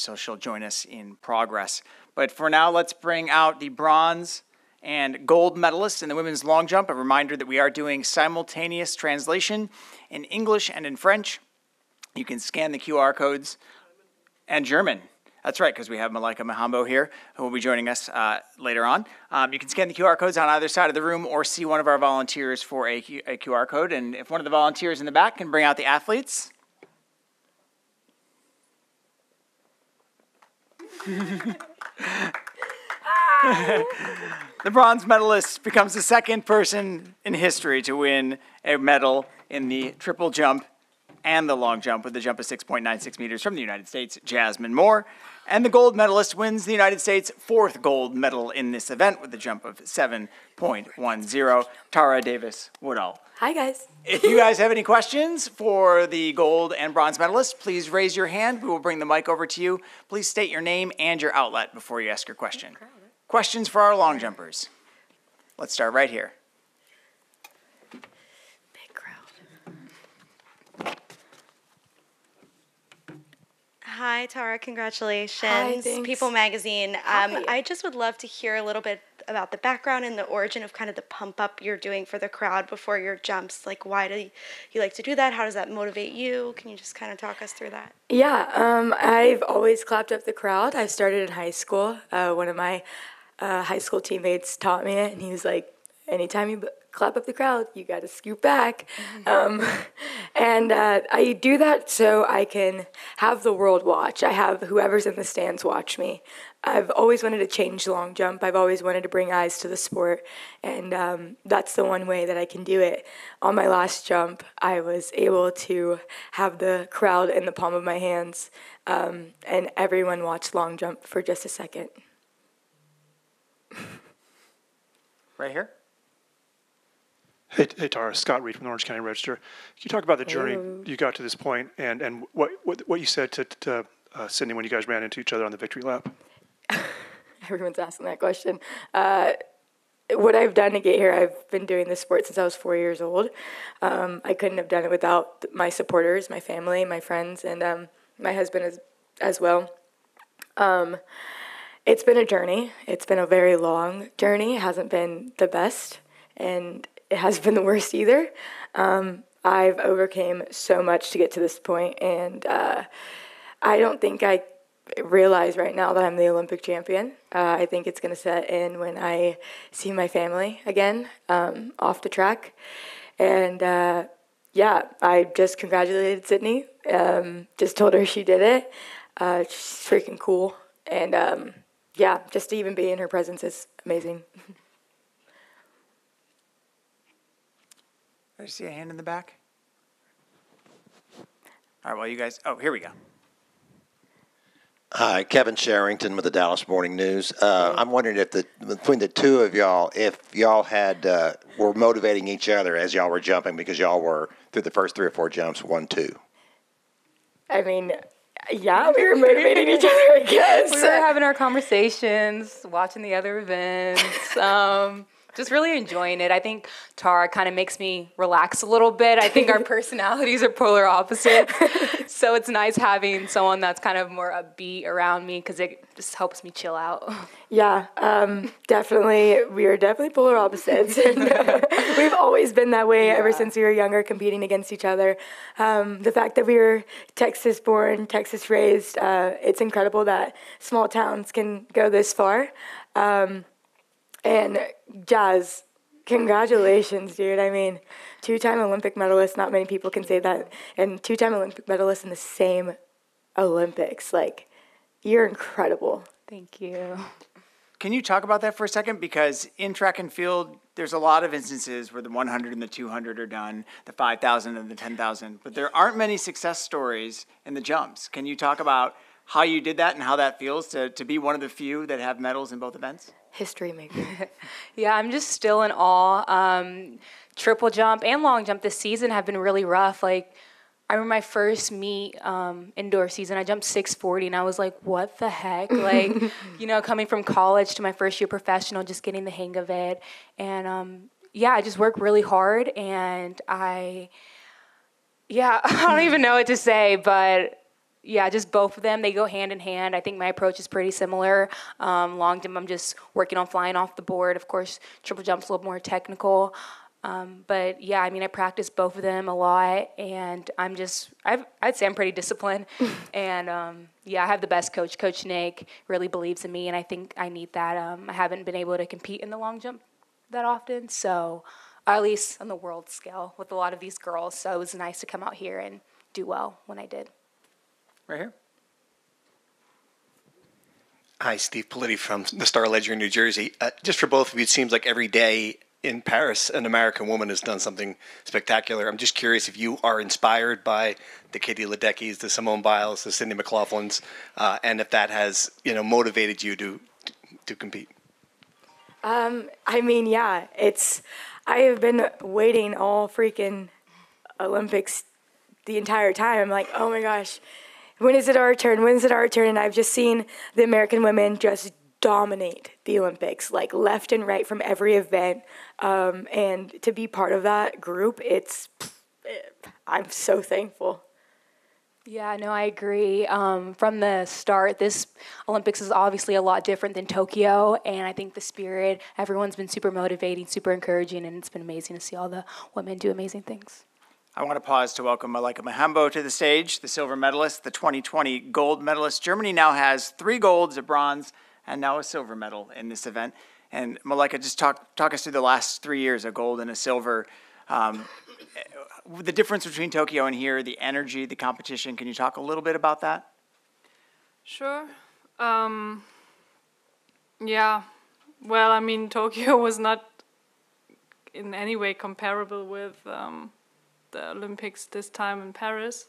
so she'll join us in progress. But for now, let's bring out the bronze and gold medalists in the women's long jump. A reminder that we are doing simultaneous translation in English and in French. You can scan the QR codes, and German. That's right, because we have Malaika Mihambo here, who will be joining us later on. You can scan the QR codes on either side of the room or see one of our volunteers for a QR code. And if one of the volunteers in the back can bring out the athletes. The bronze medalist becomes the second person in history to win a medal in the triple jump and the long jump with a jump of 6.96 meters from the United States, Jasmine Moore. And the gold medalist wins the United States' fourth gold medal in this event with a jump of 7.10, Tara Davis-Woodhall. Hi, guys. If you guys have any questions for the gold and bronze medalists, please raise your hand. We will bring the mic over to you. Please state your name and your outlet before you ask your question. Questions for our long jumpers? Let's start right here. Big crowd. Hi, Tara. Congratulations. Hi, thanks. People Magazine. Hi. I just would love to hear a little bit about the background and the origin of kind of the pump up you're doing for the crowd before your jumps. Like, why do you like to do that? How does that motivate you? Can you just kind of talk us through that? Yeah, I've always clapped up the crowd. I started in high school. One of my high school teammates taught me it, and he was like, anytime you clap up the crowd, you got to scoot back. And I do that so I can have the world watch. I have whoever's in the stands watch me. I've always wanted to change long jump. I've always wanted to bring eyes to the sport, and that's the one way that I can do it. On my last jump, I was able to have the crowd in the palm of my hands, and everyone watched long jump for just a second. Right here. Hey, Tara, Scott Reed from the Orange County Register. Can you talk about the journey you got to this point and what you said to Sydney when you guys ran into each other on the victory lap? Everyone's asking that question. What I've done to get here, I've been doing this sport since I was 4 years old. I couldn't have done it without my supporters, my family, my friends, and my husband as well. It's been a journey. It's been a very long journey. It hasn't been the best, and it hasn't been the worst either. I've overcame so much to get to this point, and I don't think I realize right now that I'm the Olympic champion. I think it's going to set in when I see my family again off the track. And yeah, I just congratulated Sydney. Just told her she did it. She's freaking cool. And yeah, just to even be in her presence is amazing. I see a hand in the back. All right, well, you guys, oh, here we go. Hi, Kevin Sherrington with the Dallas Morning News. I'm wondering if between the two of y'all, if y'all had were motivating each other as y'all were jumping, because y'all were through the first 3 or 4 jumps, 1-2. I mean, yeah, we were motivating each other, I guess. We were having our conversations, watching the other events, just really enjoying it. I think Tara kind of makes me relax a little bit. I think our personalities are polar opposites. So it's nice having someone that's kind of more upbeat around me because it just helps me chill out. Yeah, definitely. We are definitely polar opposites. And, we've always been that way ever since we were younger, competing against each other. The fact that we were Texas-born, Texas-raised, it's incredible that small towns can go this far. And Jazz, congratulations, dude. I mean, 2-time Olympic medalist, not many people can say that. And 2-time Olympic medalist in the same Olympics. Like, you're incredible. Thank you. Can you talk about that for a second? Because in track and field, there's a lot of instances where the 100 and the 200 are done, the 5,000 and the 10,000, but there aren't many success stories in the jumps. Can you talk about how you did that and how that feels to be one of the few that have medals in both events? History maker. Yeah, I'm just still in awe. Triple jump and long jump this season have been really rough. Like, I remember my first meet indoor season, I jumped 640, and I was like, what the heck? Like, you know, coming from college to my first year professional, just getting the hang of it. And, yeah, I just worked really hard, and I don't even know what to say, but yeah, just both of them, they go hand in hand. I think my approach is pretty similar. Long jump, I'm just working on flying off the board. Of course, triple jump's a little more technical. But yeah, I mean, I practice both of them a lot, and I'd say I'm pretty disciplined. And yeah, I have the best coach. Coach Nick really believes in me, and I think I need that. I haven't been able to compete in the long jump that often, so at least on the world scale with a lot of these girls. So it was nice to come out here and do well when I did. Right here. Hi, Steve Politti from the Star Ledger in New Jersey. Just for both of you, it seems like every day in Paris, an American woman has done something spectacular. I'm just curious if you are inspired by the Katie Ledeckis, the Simone Biles, the Cindy McLaughlins, and if that has, motivated you to compete. I mean, yeah, I have been waiting all freaking Olympics the entire time. I'm like, oh my gosh, when is it our turn? When is it our turn? And I've just seen the American women just dominate the Olympics, like left and right from every event. And to be part of that group, I'm so thankful. Yeah, no, I agree. From the start, this Olympics is obviously a lot different than Tokyo, and I think the spirit, everyone's been super motivating, super encouraging, and it's been amazing to see all the women do amazing things. I want to pause to welcome Malaika Mihambo to the stage, the silver medalist, the 2020 gold medalist. Germany now has 3 golds, a bronze, and now a silver medal in this event. And Malaika, just talk us through the last 3 years, a gold and a silver. The difference between Tokyo and here, the energy, the competition. Can you talk a little bit about that? Sure. Yeah. Well, I mean, Tokyo was not in any way comparable with the Olympics this time in Paris.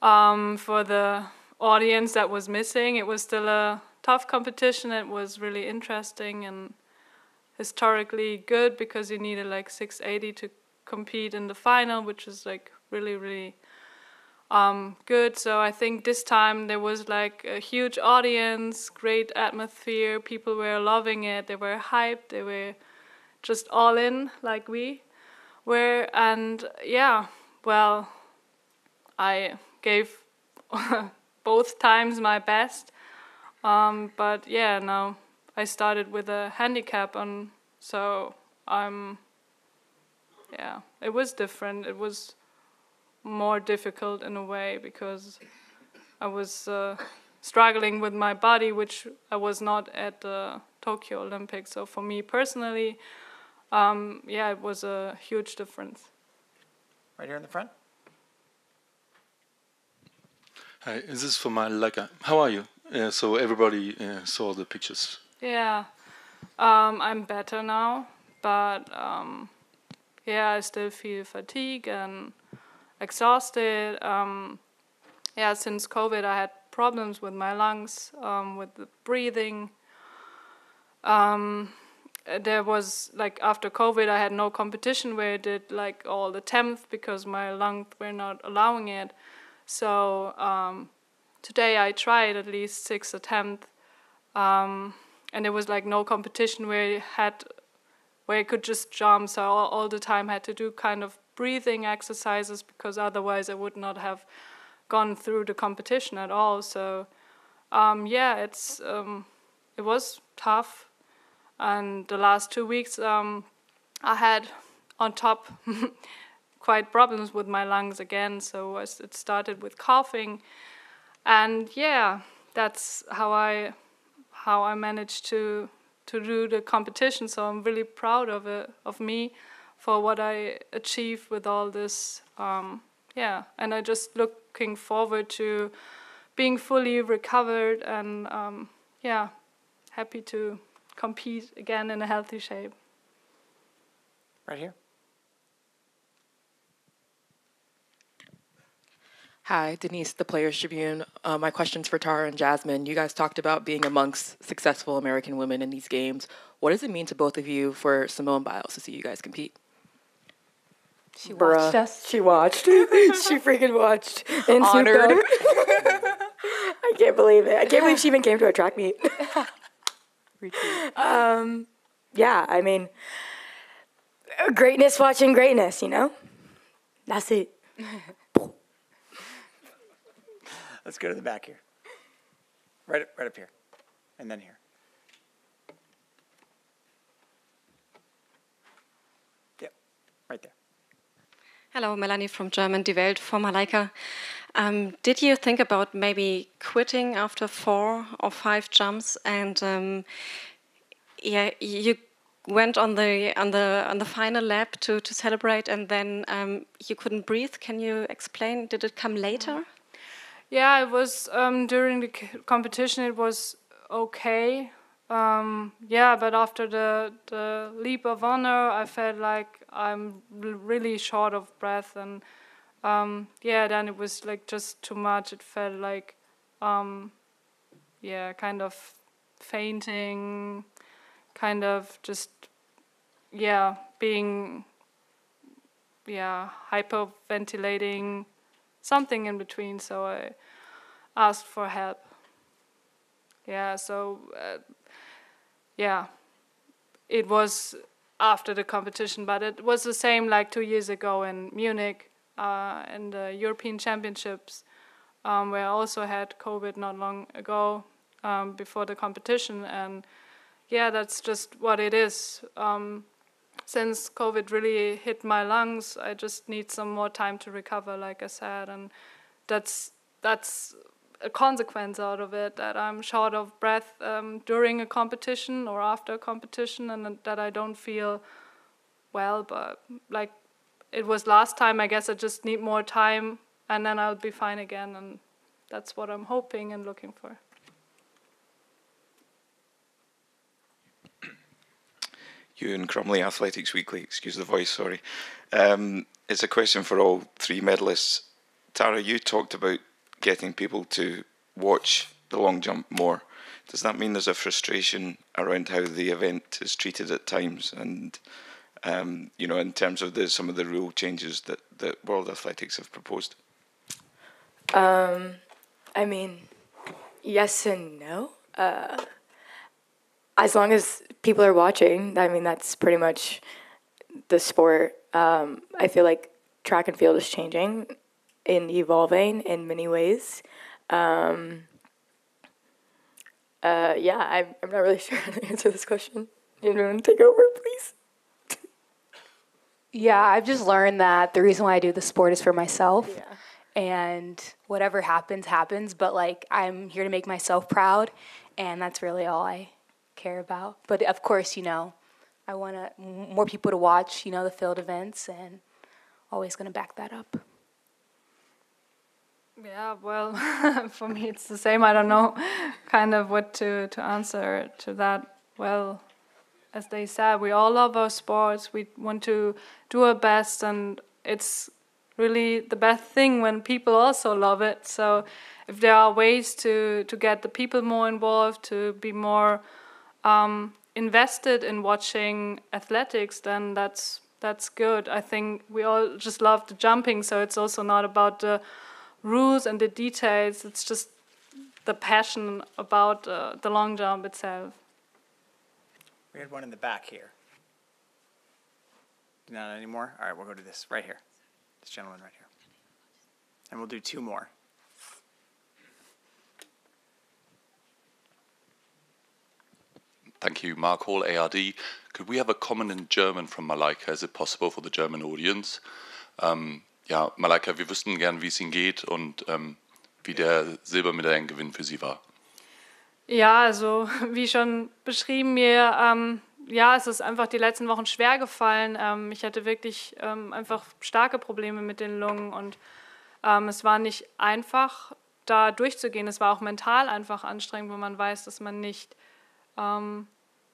For the audience that was missing, it was still a tough competition. It was really interesting and historically good because you needed like 680 to compete in the final, which is like really, really good. So I think this time there was like a huge audience, great atmosphere. People were loving it. They were hyped. They were just all in like we were. And yeah, well, I gave both times my best. But yeah, now I started with a handicap on, so yeah, it was different. It was more difficult in a way because I was struggling with my body, which I was not at the Tokyo Olympics. So for me personally, yeah, it was a huge difference. Right here in the front. Hi, this is for Malaika. How are you? So everybody saw the pictures. Yeah, I'm better now, but yeah, I still feel fatigue and exhausted. Yeah, since COVID, I had problems with my lungs, with the breathing. There was, like, after COVID, I had no competition where I did, like, all the 10th because my lungs were not allowing it. So today I tried at least 6 attempts, and there was, like, no competition where I could just jump, so all the time had to do kind of breathing exercises because otherwise I would not have gone through the competition at all. So yeah, it was tough. And the last 2 weeks I had on top quite problems with my lungs again, so it started with coughing. And yeah, that's how I managed to do the competition. So I'm really proud of me for what I achieved with all this. Yeah, and I just looking forward to being fully recovered and yeah, happy to compete again in a healthy shape. Right here. Hi, Denise, the Players Tribune. My question's for Tara and Jasmine. You guys talked about being amongst successful American women in these games. What does it mean to both of you for Simone Biles to see you guys compete? She watched us. She watched. She freaking watched. And Honored. I can't believe it. I can't believe she even came to a track meet. Yeah, I mean, greatness watching greatness, you know? That's it. Let's go to the back here. Right up here. And then here. Yep, right there. Hello, Melanie from German Die Welt for Malaika. Did you think about maybe quitting after 4 or 5 jumps? And yeah, you went on the final lap to celebrate, and then you couldn't breathe. Can you explain? Did it come later? Yeah, it was during the competition. It was okay. Yeah, but after the leap of honor, I felt like I'm really short of breath, and yeah, then it was like just too much. It felt like yeah, kind of fainting, kind of just being hyperventilating, something in between. So I asked for help. Yeah, so yeah, it was after the competition, but it was the same like 2 years ago in Munich in the European Championships, where I also had COVID not long ago before the competition. And yeah, that's just what it is. Since COVID really hit my lungs, I just need some more time to recover, like I said, and that's a consequence out of it, that I'm short of breath during a competition or after a competition, and that I don't feel well. But like it was last time, I guess I just need more time, and then I'll be fine again, and that's what I'm hoping and looking for. Ewan Crumley, Athletics Weekly. Excuse the voice, sorry. It's a question for all 3 medalists. Tara, you talked about getting people to watch the long jump more. Does that mean there's a frustration around how the event is treated at times, and you know, in terms of some of the rule changes that World Athletics have proposed? I mean, yes and no. As long as people are watching, I mean, that's pretty much the sport. I feel like track and field is changing and evolving in many ways. Yeah, I'm not really sure how to answer this question. You want to take over, please? Yeah, I've just learned that the reason why I do the sport is for myself. Yeah. And whatever happens, happens. But like, I'm here to make myself proud, and that's really all I care about. But of course, you know, I want more people to watch, you know, the field events, and always going to back that up. Yeah, well, for me it's the same. I don't know kind of what to answer to that. Well, as they said, we all love our sports. We want to do our best, and it's really the best thing when people also love it. So if there are ways to get the people more involved, to be more invested in watching athletics, then that's good. I think we all just love the jumping, so it's also not about the rules and the details. It's just the passion about the long jump itself. We had one in the back here. Not anymore? All right, we'll go to this right here. This gentleman right here. And we'll do 2 more. Thank you, Mark Hall, ARD. Could we have a comment in German from Malaika? Is it possible for the German audience? Ja, Malaika, wir wüssten gern, wie es Ihnen geht und wie der Silbermedaillengewinn für Sie war. Ja, also wie schon beschrieben, ja, es ist einfach die letzten Wochen schwer gefallen. Ich hatte wirklich einfach starke Probleme mit den Lungen, und es war nicht einfach, da durchzugehen. Es war auch mental einfach anstrengend, wo man weiß, dass man nicht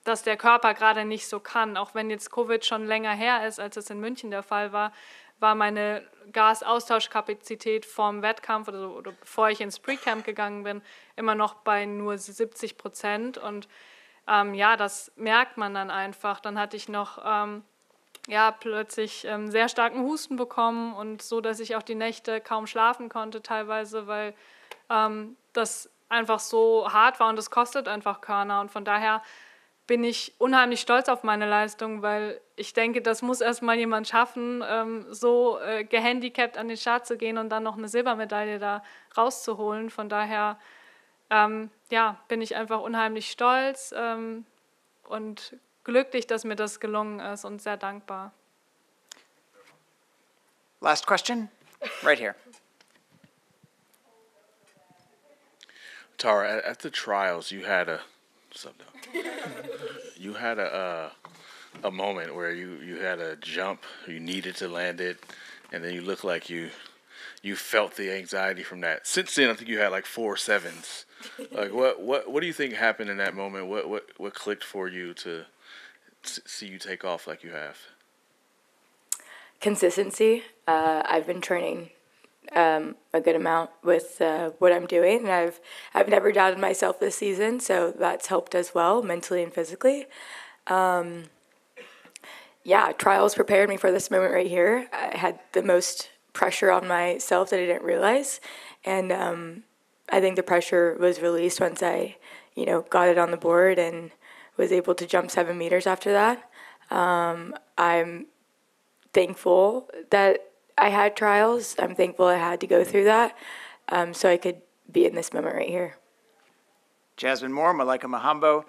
dass der Körper gerade nicht so kann. Auch wenn jetzt Covid schon länger her ist, als es in München der Fall war, war meine Gasaustauschkapazität vorm Wettkampf oder bevor ich ins Pre-Camp gegangen bin, immer noch bei nur 70%. Und ja, das merkt man dann einfach. Dann hatte ich noch plötzlich sehr starken Husten bekommen, und so, dass ich auch die Nächte kaum schlafen konnte teilweise, weil das einfach so hart war, und das kostet einfach Körner. Und von daher bin ich unheimlich stolz auf meine Leistung, weil ich denke, das muss erstmal jemand schaffen, so gehandicapt an den Start zu gehen und dann noch eine Silbermedaille da rauszuholen. Von daher ja, bin ich einfach unheimlich stolz und glücklich, dass mir das gelungen ist und sehr dankbar. Last question, right here. Tara, at the trials, you had a moment where you had a jump, you needed to land it, and then you looked like you felt the anxiety from that. Since then, I think you had like 4 sevens. Like what do you think happened in that moment? What clicked for you to see you take off like you have? Consistency. I've been training a good amount with what I'm doing, and I've never doubted myself this season, so that's helped as well, mentally and physically. Yeah, trials prepared me for this moment right here. I had the most pressure on myself that I didn't realize, and I think the pressure was released once I, got it on the board and was able to jump 7 meters after that. I'm thankful that I had trials. I'm thankful I had to go through that so I could be in this moment right here. Jasmine Moore, Malaika Mihambo,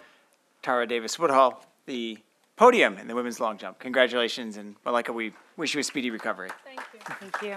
Tara Davis-Woodhall, the podium in the women's long jump. Congratulations, and Malaika, we wish you a speedy recovery. Thank you. Thank you.